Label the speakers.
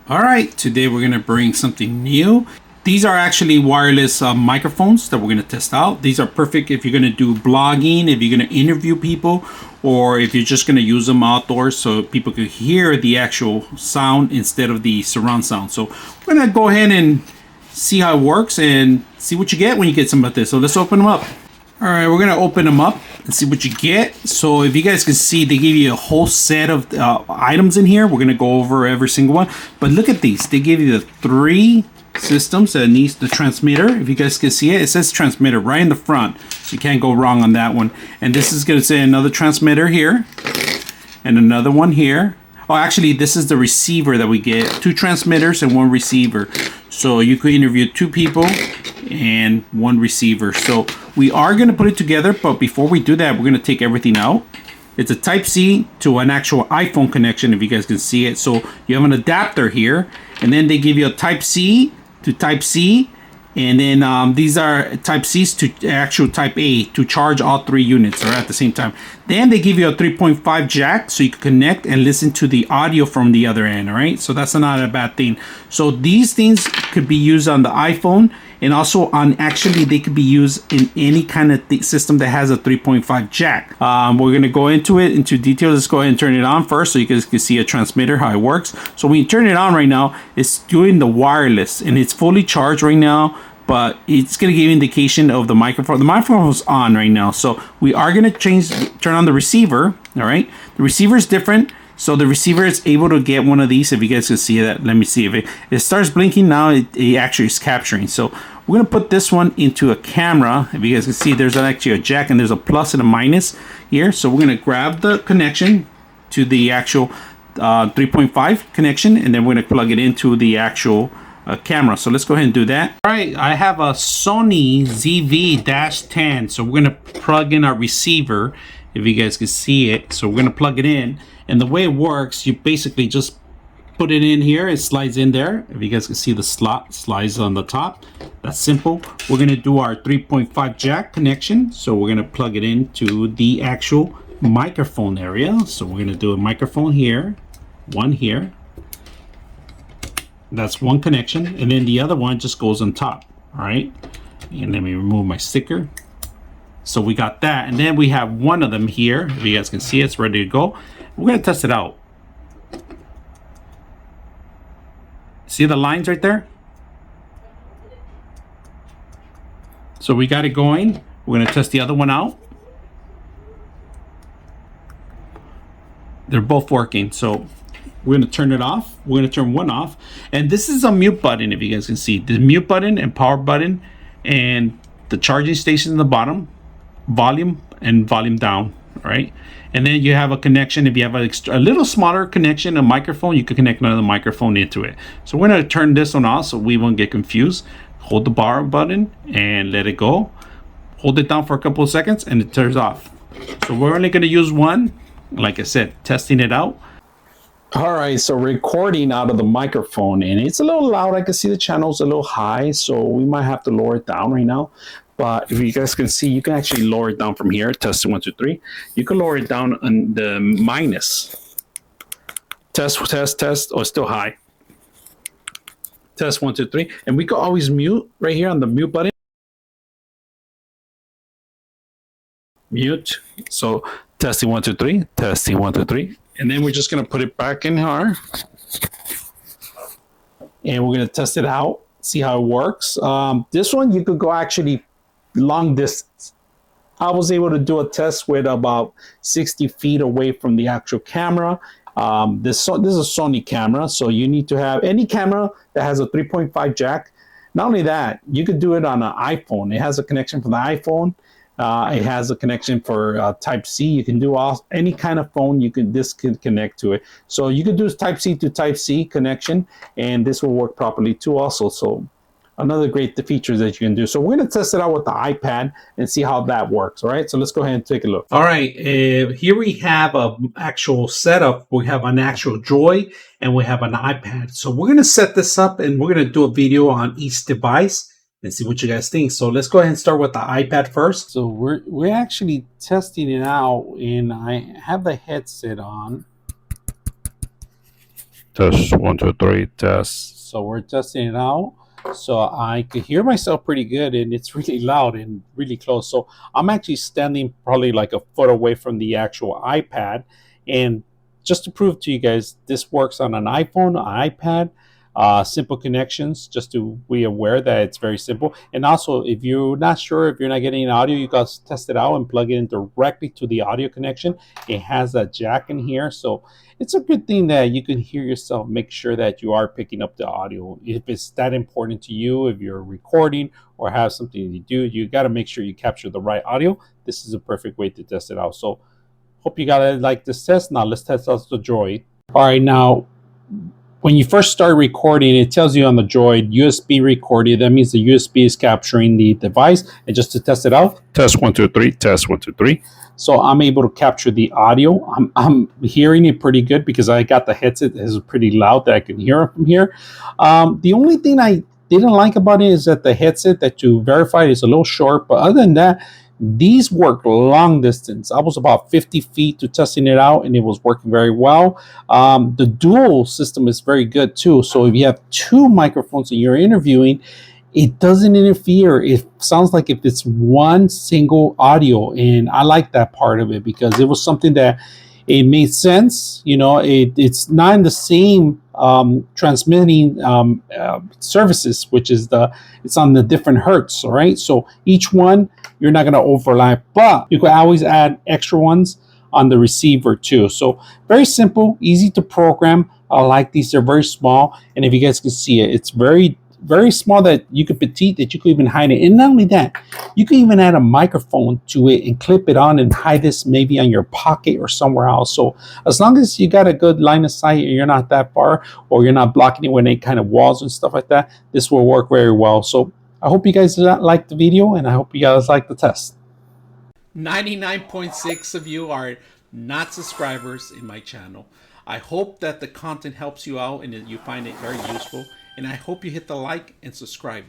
Speaker 1: All right, today we're gonna bring something new. These are actually wireless microphones that we're gonna test out. These are perfect if you're gonna do blogging, if you're gonna interview people, or if you're just gonna use them outdoors so people can hear the actual sound instead of the surround sound. So we're gonna go ahead and see how it works and see what you get when you get some of this. So let's open them up. All right, we're gonna open them up and see what you get. So if you guys can see, they give you a whole set of items in here. We're gonna go over every single one. But look at these. They give you the 3 systems that needs the transmitter. If you guys can see it, it says transmitter right in the front. So you can't go wrong on that one. And this is gonna say another transmitter here and another one here. Oh, actually, this is the receiver that we get. 2 transmitters and 1 receiver. So you could interview 2 people and 1 receiver. So we are going to put it together, but before we do that, we're going to take everything out. It's a Type-C to an actual iPhone connection, if you guys can see it. So you have an adapter here, and then they give you a Type-C to Type-C, and then these are Type-Cs to actual Type-A to charge all 3 units at the same time. Then they give you a 3.5 jack so you can connect and listen to the audio from the other end, all right? So that's not a bad thing. So these things could be used on the iPhone, and also on actually they could be used in any kind of system that has a 3.5 jack. We're going to go into details. Let's go ahead and turn it on first so you guys can see a transmitter, how it works. So when you turn it on right now, it's doing the wireless and it's fully charged right now, but it's going to give indication of the microphone. The microphone is on right now. So we are going to turn on the receiver. All right. The receiver is different. So the receiver is able to get one of these. If you guys can see that, let me see if it starts blinking now. It actually is capturing. So we're going to put this one into a camera. If you guys can see, there's actually a jack and there's a plus and a minus here. So we're going to grab the connection to the actual 3.5 connection, and then we're going to plug it into the actual camera. So let's go ahead and do that. All right, I have a Sony ZV-10. So we're going to plug in our receiver, if you guys can see it. So we're going to plug it in, and the way it works, you basically just put it in here. It slides in there. If you guys can see, the slot slides on the top. That's simple. We're going to do our 3.5 jack connection. So we're going to plug it into the actual microphone area. So we're going to do a microphone here, one here. That's one connection, and then the other one just goes on top. All right, and let me remove my sticker. So we got that, and then we have one of them here. If you guys can see, it's ready to go. We're gonna test it out. See the lines right there? So we got it going. We're gonna test the other one out. They're both working. So we're going to turn it off. We're going to turn one off. And this is a mute button, if you guys can see. The mute button and power button and the charging station in the bottom, volume and volume down, all right? And then you have a connection. If you have a little smaller connection, a microphone, you can connect another microphone into it. So we're going to turn this one off so we won't get confused. Hold the power button and let it go. Hold it down for a couple of seconds and it turns off. So we're only going to use one. Like I said, testing it out. All right, so recording out of the microphone, and it's a little loud. I can see the channel's a little high, so we might have to lower it down right now. But if you guys can see, you can actually lower it down from here. Test 1, 2, 3. You can lower it down on the minus. Test. Oh, it's still high. Test 1, 2, 3, and we can always mute right here on the mute button. Mute. So testing 1, 2, 3. Testing 1, 2, 3. And then we're just going to put it back in here. And we're going to test it out, see how it works. This one, you could go actually long distance. I was able to do a test with about 60 feet away from the actual camera. This is a Sony camera, so you need to have any camera that has a 3.5 jack. Not only that, you could do it on an iPhone. It has a connection for the iPhone. It has a connection for Type-C. You can do any kind of phone. This can connect to it. So you can do Type-C to Type-C connection, and this will work properly too also. So another great feature that you can do. So we're going to test it out with the iPad and see how that works. All right, so let's go ahead and take a look. All right, here we have an actual setup. We have an actual Droid and we have an iPad. So we're going to set this up and we're going to do a video on each device and see what you guys think. So let's go ahead and start with the iPad first. So we're actually testing it out, and I have the headset on.
Speaker 2: Test 1, 2, 3. Test.
Speaker 1: So we're testing it out. So I could hear myself pretty good, and it's really loud and really close. So I'm actually standing probably like a foot away from the actual iPad. And just to prove to you guys, this works on an iPhone, an iPad, simple connections, just to be aware that it's very simple. And also, if you're not sure, if you're not getting an audio, you guys test it out and plug it in directly to the audio connection. It has a jack in here. So it's a good thing that you can hear yourself. Make sure that you are picking up the audio. If it's that important to you, if you're recording or have something to do, you got to make sure you capture the right audio. This is a perfect way to test it out. So hope you got to like this test. Now let's test out the Droid. All right, now when you first start recording, it tells you on the Droid USB recording. That means the USB is capturing the device. And just to test it out,
Speaker 2: Test 1, 2, 3. Test 1, 2, 3.
Speaker 1: so I'm able to capture the audio. I'm hearing it pretty good because I got the headset that is pretty loud that I can hear it from here. The only thing I didn't like about it is that the headset that you verified is a little short. But other than that, these work long distance. I was about 50 feet to testing it out, and it was working very well. The dual system is very good too. So if you have two microphones that you're interviewing, it doesn't interfere. It sounds like if it's one single audio, and I like that part of it because it was something that it made sense. It's not in the same transmitting services, which is it's on the different hertz. All right, so each one you're not going to overlap, but you can always add extra ones on the receiver too. So very simple, easy to program. I like these. They're very small, and if you guys can see it, it's very small that you could petite, that you could even hide it. And not only that, you can even add a microphone to it and clip it on and hide this maybe on your pocket or somewhere else. So as long as you got a good line of sight and you're not that far, or you're not blocking it with any kind of walls and stuff like that, this will work very well. So I hope you guys like the video, and I hope you guys like the test. 99.6 of you are not subscribers in my channel. I hope that the content helps you out and that you find it very useful. And I hope you hit the like and subscribe.